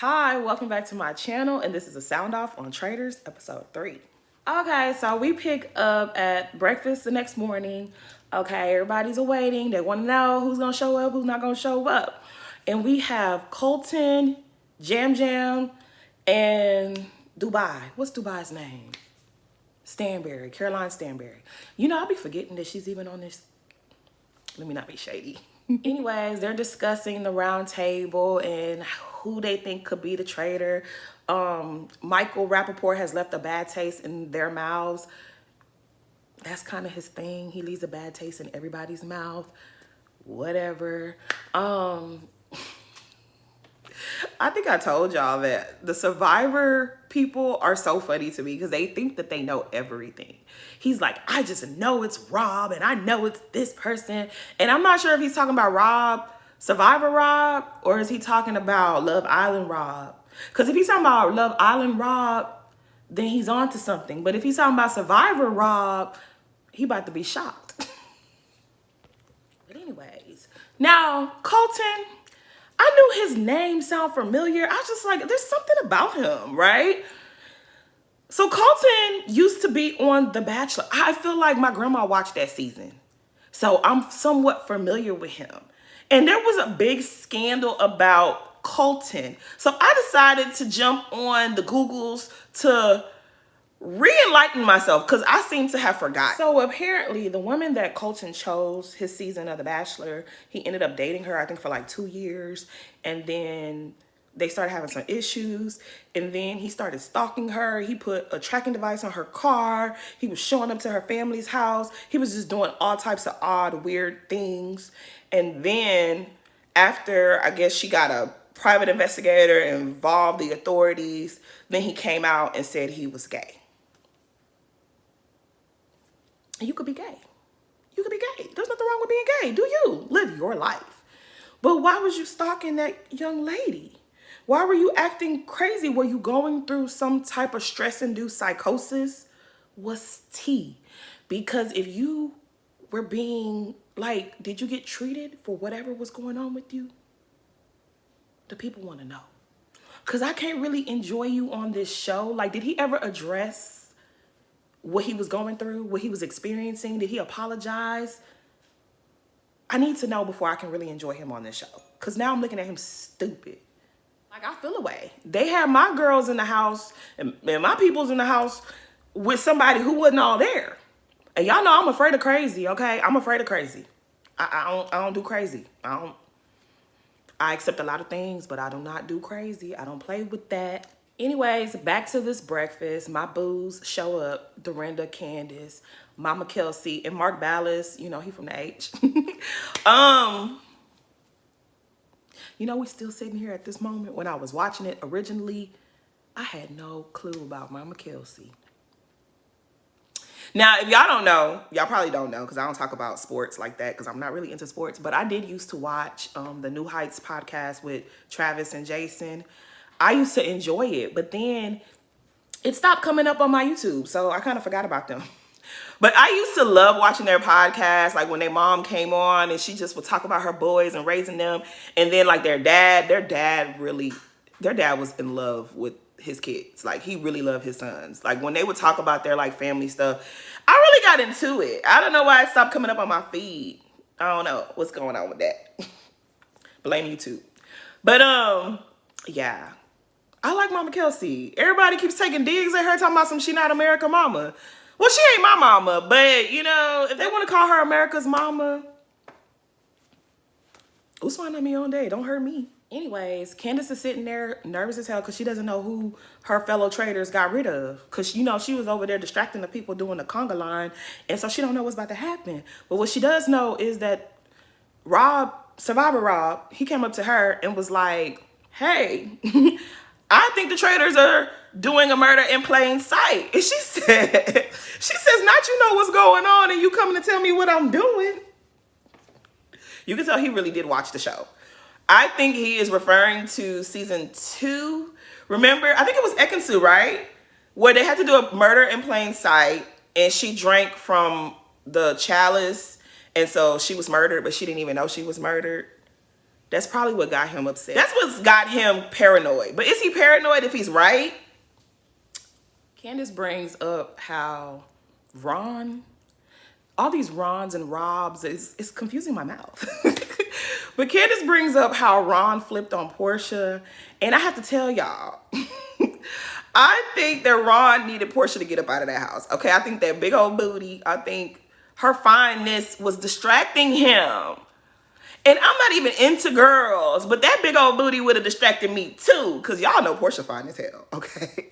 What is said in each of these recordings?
Hi, welcome back to my channel, and this is a sound off on Traitors episode 3. Okay, so we pick up at breakfast the next morning. Okay, everybody's awaiting. They want to know who's gonna show up, who's not gonna show up. And we have Colton, Jam Jam, and Dubai. What's Dubai's name? Stanberry, Caroline Stanberry. You know, I'll be forgetting that she's even on this. Let me not be shady. Anyways, they're discussing the round table and who they think could be the traitor. Michael Rappaport has left a bad taste in their mouths. That's kind of his thing. He leaves a bad taste in everybody's mouth. Whatever. I think I told y'all that the Survivor people are so funny to me because they think that they know everything. He's like, I just know it's Rob and I know it's this person. And I'm not sure if he's talking about Rob, Survivor Rob, or is he talking about Love Island Rob? Because if he's talking about Love Island Rob, then he's on to something. But if he's talking about Survivor Rob, he about to be shocked. But anyways, now Colton, I knew his name sound familiar. I was just like, there's something about him, right? So Colton used to be on The Bachelor. I feel like my grandma watched that season. So I'm somewhat familiar with him. And there was a big scandal about Colton. So I decided to jump on the Googles to re-enlighten myself because I seem to have forgotten. So apparently the woman that Colton chose his season of The Bachelor, he ended up dating her, I think, for like 2 years. And then they started having some issues. And then he started stalking her. He put a tracking device on her car. He was showing up to her family's house. He was just doing all types of odd, weird things. And then after, I guess she got a private investigator and involved the authorities, then he came out and said he was gay. You could be gay. You could be gay. There's nothing wrong with being gay. Do you? Live your life. But why was you stalking that young lady? Why were you acting crazy? Were you going through some type of stress-induced psychosis? What's tea? Because if you were being, like, did you get treated for whatever was going on with you? The people want to know. Because I can't really enjoy you on this show. Like, did he ever address what he was going through, what he was experiencing? Did he apologize? I need to know before I can really enjoy him on this show. Because now I'm looking at him stupid. Like, I feel away. They had my girls in the house and my people's in the house with somebody who wasn't all there. And y'all know I'm afraid of crazy, okay? I'm afraid of crazy. I don't do crazy. I accept a lot of things, but I do not do crazy. I don't play with that. Anyways, back to this breakfast. My boos show up. Dorinda, Candace, Mama Kelsey, and Mark Ballas. You know, he from the H. You know, we still sitting here at this moment. When I was watching it originally, I had no clue about Mama Kelsey. Now, if y'all don't know, y'all probably don't know because I don't talk about sports like that because I'm not really into sports. But I did used to watch the New Heights podcast with Travis and Jason. I used to enjoy it, but then it stopped coming up on my YouTube, so I kind of forgot about them. But I used to love watching their podcast, like when their mom came on and she just would talk about her boys and raising them. And then like their dad was in love with his kids. Like he really loved his sons. Like when they would talk about their like family stuff, I really got into it. I don't know why it stopped coming up on my feed. I don't know what's going on with that. Blame YouTube. But yeah. I like Mama Kelsey. Everybody keeps taking digs at her, talking about some she not America mama. Well, she ain't my mama, but, you know, if they want to call her America's mama, who's fine on me all day? Don't hurt me. Anyways, Candace is sitting there nervous as hell because she doesn't know who her fellow traitors got rid of. Because, you know, she was over there distracting the people doing the conga line, and so she don't know what's about to happen. But what she does know is that Rob, Survivor Rob, he came up to her and was like, hey, I think the traitors are doing a murder in plain sight. And she says, not you know what's going on and you coming to tell me what I'm doing. You can tell he really did watch the show. I think he is referring to season 2. Remember, I think it was Ekansu, right? Where they had to do a murder in plain sight and she drank from the chalice. And so she was murdered, but she didn't even know she was murdered. That's probably what got him upset. That's what's got him paranoid. But is he paranoid if he's right? Candace brings up how Ron, all these Rons and Robs, it's confusing my mouth. But Candace brings up how Ron flipped on Portia. And I have to tell y'all, I think that Ron needed Portia to get up out of that house. Okay, I think that big old booty, I think her fineness was distracting him. And I'm not even into girls, but that big old booty would have distracted me too. Because y'all know Portia fine as hell, okay?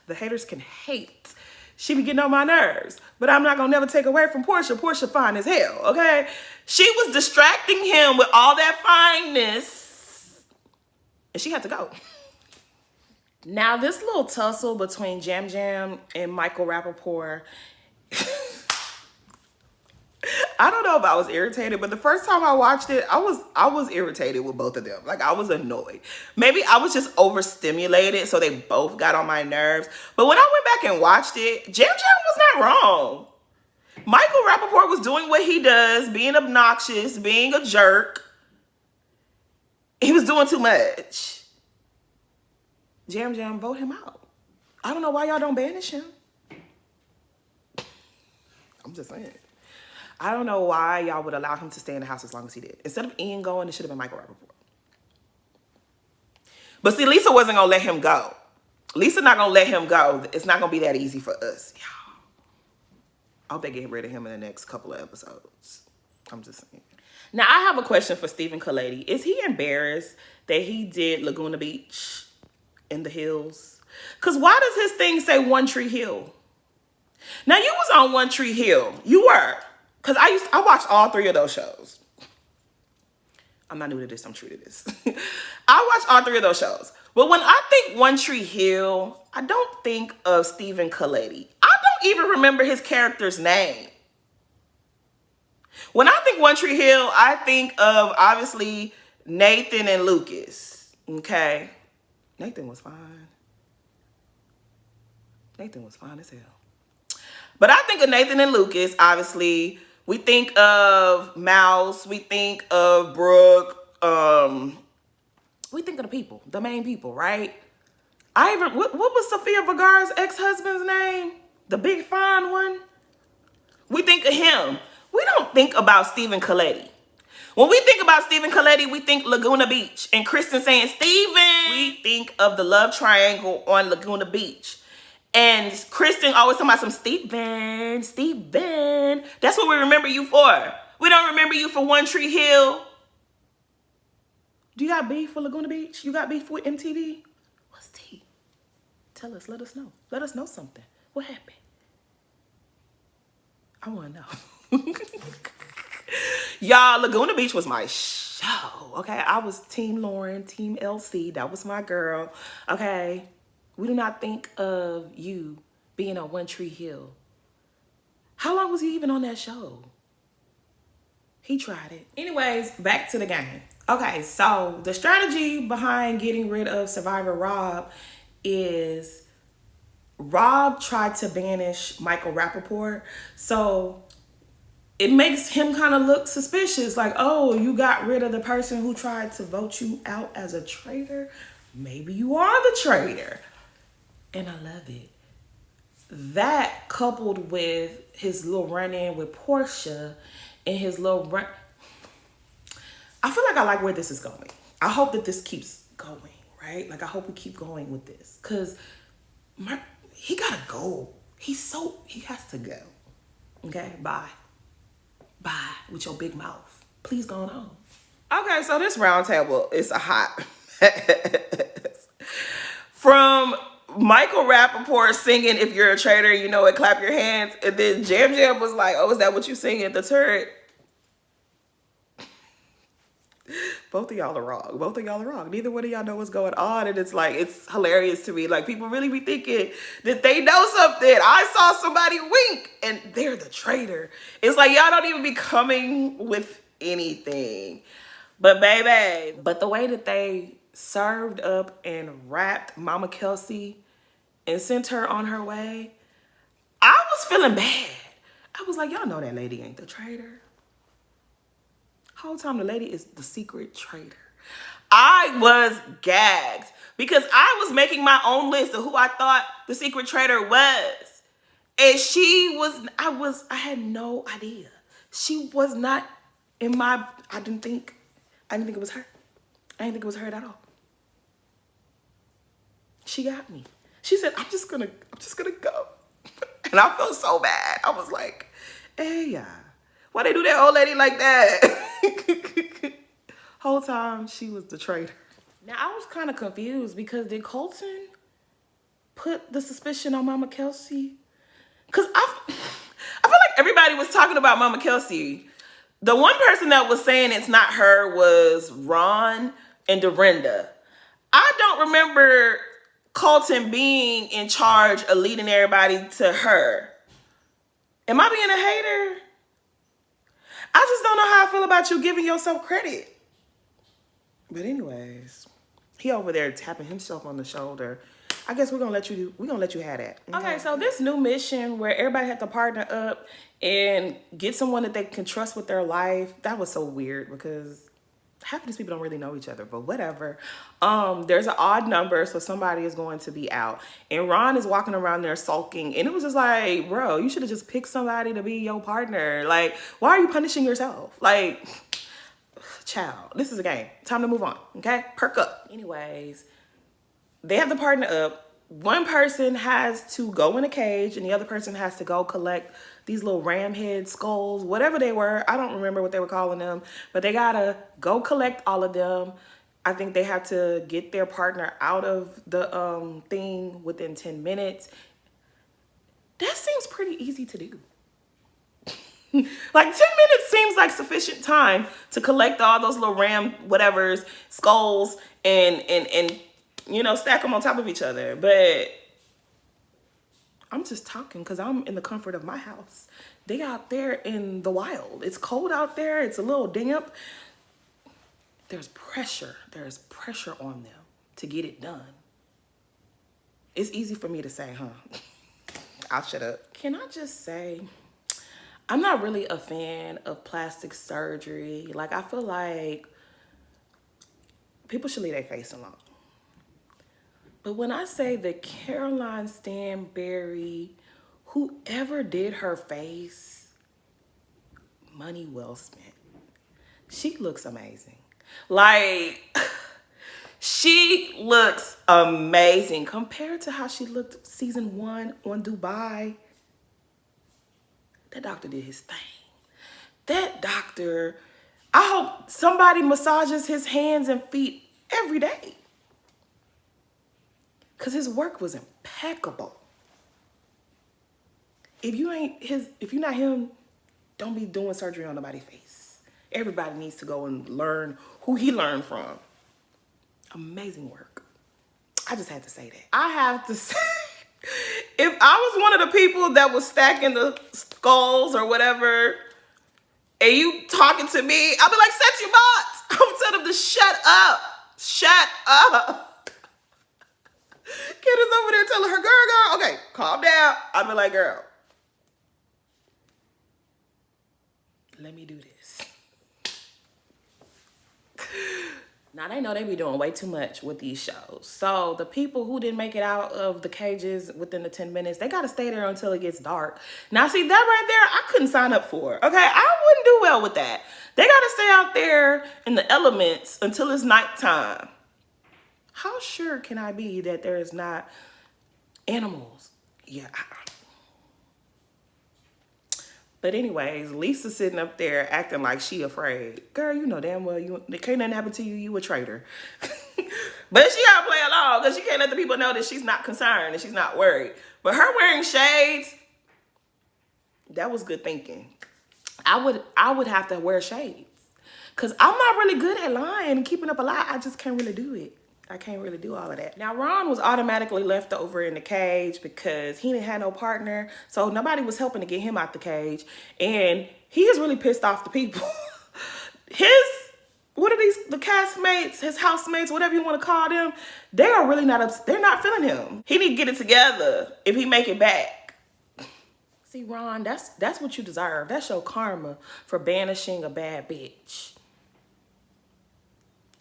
The haters can hate. She be getting on my nerves. But I'm not going to never take away from Portia. Portia fine as hell, okay? She was distracting him with all that fineness. And she had to go. Now, this little tussle between Jam Jam and Michael Rappaport, I don't know if I was irritated, but the first time I watched it, I was irritated with both of them. Like, I was annoyed. Maybe I was just overstimulated, so they both got on my nerves. But when I went back and watched it, Jam Jam was not wrong. Michael Rappaport was doing what he does, being obnoxious, being a jerk. He was doing too much. Jam Jam, vote him out. I don't know why y'all don't banish him. I'm just saying. I don't know why y'all would allow him to stay in the house as long as he did. Instead of Ian going, it should have been Michael Rappaport. But see, Lisa wasn't going to let him go. Lisa not going to let him go. It's not going to be that easy for us. Y'all. I hope they get rid of him in the next couple of episodes. I'm just saying. Now, I have a question for Stephen Kalady. Is he embarrassed that he did Laguna Beach in the hills? Because why does his thing say One Tree Hill? Now, you was on One Tree Hill. You were. Because I watched all 3 of those shows. I'm not new to this. I'm true to this. I watched all 3 of those shows. But when I think One Tree Hill, I don't think of Stephen Kalady. I don't even remember his character's name. When I think One Tree Hill, I think of, obviously, Nathan and Lucas. Okay? Nathan was fine. Nathan was fine as hell. But I think of Nathan and Lucas, obviously. We think of Mouse. We think of Brooke. We think of the people, the main people, right? What was Sofia Vergara's ex-husband's name? The big fine one? We think of him. We don't think about Stephen Kalady. When we think about Stephen Kalady, we think Laguna Beach. And Kristen saying, Stephen! We think of the love triangle on Laguna Beach. And Kristen always talking about some Stephen. That's what we remember you for. We don't remember you for One Tree Hill. Do you got beef with Laguna Beach? You got beef with MTV? What's tea? Tell us. Let us know. Let us know something. What happened? I want to know. Y'all, Laguna Beach was my show. Okay, I was Team Lauren, Team LC. That was my girl. Okay. We do not think of you being on One Tree Hill. How long was he even on that show? He tried it. Anyways, back to the game. Okay, so the strategy behind getting rid of Survivor Rob is Rob tried to banish Michael Rappaport. So it makes him kind of look suspicious. Like, oh, you got rid of the person who tried to vote you out as a traitor? Maybe you are the traitor. And I love it. That coupled with his little run-in with Portia and his little run... I feel like I like where this is going. I hope that this keeps going, right? Like, I hope we keep going with this. Because he gotta go. He has to go. Okay? Bye. Bye with your big mouth. Please go on home. Okay, so this round table is a hot mess. From Michael Rappaport singing If You're a Traitor, You Know It, Clap Your Hands. And then Jam Jam was like, oh, is that what you sing at the turret? Both of y'all are wrong. Both of y'all are wrong. Neither one of y'all know what's going on. And it's like, it's hilarious to me. Like, people really be thinking that they know something. I saw somebody wink and they're the traitor. It's like, y'all don't even be coming with anything. But baby, but the way that they served up and wrapped Mama Kelsey and sent her on her way, I was feeling bad. I was like, y'all know that lady ain't the traitor. Whole time the lady is the secret traitor. I was gagged because I was making my own list of who I thought the secret traitor was. And I had no idea. She was not in my, I didn't think it was her. I didn't think it was her at all. She got me. She said, I'm just gonna go. And I felt so bad. I was like, hey, yeah. Why they do that old lady like that? Whole time she was the traitor. Now I was kind of confused because did Colton put the suspicion on Mama Kelsey? Cause I feel like everybody was talking about Mama Kelsey. The one person that was saying it's not her was Ron and Dorinda. I don't remember Colton being in charge of leading everybody to her. Am I being a hater? I just don't know how I feel about you giving yourself credit. But anyways, he over there tapping himself on the shoulder. I guess we're gonna let you have that. Okay, so this new mission where everybody had to partner up and get someone that they can trust with their life, that was so weird because half of these people don't really know each other, but whatever. There's an odd number, so somebody is going to be out. And Ron is walking around there sulking, and it was just like, bro, you should have just picked somebody to be your partner. Like, why are you punishing yourself? Like, child, this is a game. Time to move on, okay? Perk up. Anyways, they have to partner up. One person has to go in a cage, and the other person has to go collect these little ram head skulls, whatever they were. I don't remember what they were calling them, but they gotta go collect all of them. I think they have to get their partner out of the thing within 10 minutes. That seems pretty easy to do. Like 10 minutes seems like sufficient time to collect all those little ram whatever's skulls and you know, stack them on top of each other. But I'm just talking because I'm in the comfort of my house. They out there in the wild. It's cold out there. It's a little damp. There's pressure. There's pressure on them to get it done. It's easy for me to say, huh? I'll shut up. Can I just say, I'm not really a fan of plastic surgery. Like, I feel like people should leave their face alone. But when I say that Caroline Stanberry, whoever did her face, money well spent. She looks amazing. Like, she looks amazing compared to how she looked season 1 on Dubai. That doctor did his thing. That doctor, I hope somebody massages his hands and feet every day. Because his work was impeccable. If you're not him, don't be doing surgery on nobody's face. Everybody needs to go and learn who he learned from. Amazing work. I just had to say that. I have to say, if I was one of the people that was stacking the skulls or whatever, and you talking to me, I'll be like, set your butts. I'm gonna tell them to shut up. Shut up. Kid is over there telling her, girl, okay, calm down. I'll be like, girl, let me do this. Now, they know they be doing way too much with these shows. So the people who didn't make it out of the cages within the 10 minutes, they got to stay there until it gets dark. Now, see, that right there, I couldn't sign up for. Okay, I wouldn't do well with that. They got to stay out there in the elements until it's nighttime. How sure can I be that there is not animals? Yeah. But anyways, Lisa's sitting up there acting like she afraid. Girl, you know damn well there can't nothing happen to you. You a traitor. But she gotta play along because she can't let the people know that she's not concerned and she's not worried. But her wearing shades, that was good thinking. I would have to wear shades because I'm not really good at lying and keeping up a lie. I just can't really do it. I can't really do all of that. Now, Ron was automatically left over in the cage because he didn't have no partner. So nobody was helping to get him out the cage. And he is really pissed off the people. What are these, the castmates, his housemates, whatever you want to call them, they are really not, they're not feeling him. He need to get it together if he make it back. See, Ron, that's what you deserve. That's your karma for banishing a bad bitch.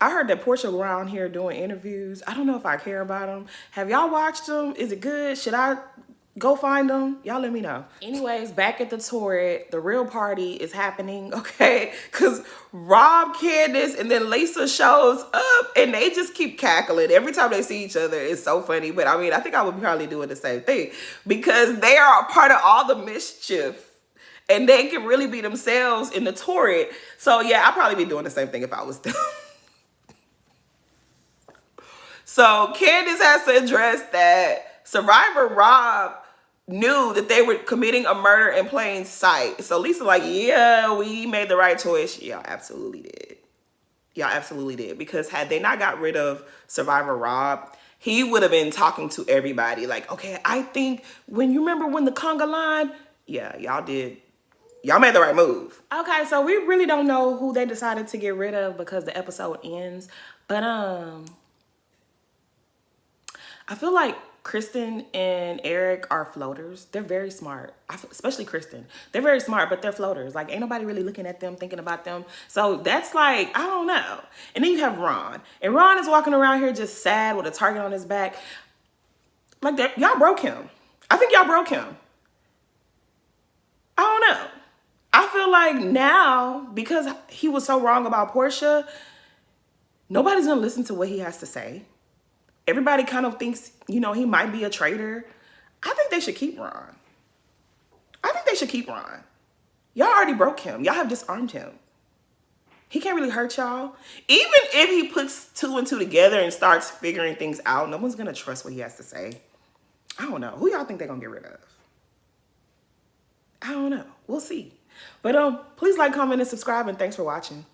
I heard that Portia around here doing interviews. I don't know if I care about them. Have y'all watched them? Is it good? Should I go find them? Y'all let me know. Anyways, back at the turret, the real party is happening, okay? Because Rob, Candace, and then Lisa shows up, and they just keep cackling. Every time they see each other, it's so funny. But I mean, I think I would probably doing the same thing because they are a part of all the mischief. And they can really be themselves in the turret. So yeah, I'd probably be doing the same thing if I was them. So Candace has to address that Survivor Rob knew that they were committing a murder in plain sight. So Lisa like, yeah, we made the right choice. Y'all absolutely did. Y'all absolutely did. Because had they not got rid of Survivor Rob, he would have been talking to everybody like, okay, I think when you remember when the conga line, yeah, y'all did. Y'all made the right move. Okay, so we really don't know who they decided to get rid of because the episode ends. But I feel like Kristen and Eric are floaters. They're very smart, especially Kristen. They're very smart, but they're floaters. Like, ain't nobody really looking at them, thinking about them. So that's like, I don't know. And then you have Ron. And Ron is walking around here just sad with a target on his back. Like, that, y'all broke him. I think y'all broke him. I don't know. I feel like now, because he was so wrong about Portia, nobody's going to listen to what he has to say. Everybody kind of thinks, you know, he might be a traitor. I think they should keep Ron. I think they should keep Ron. Y'all already broke him. Y'all have disarmed him. He can't really hurt y'all. Even if he puts 2 and 2 together and starts figuring things out, no one's going to trust what he has to say. I don't know. Who y'all think they're going to get rid of? I don't know. We'll see. But please like, comment, and subscribe, and thanks for watching.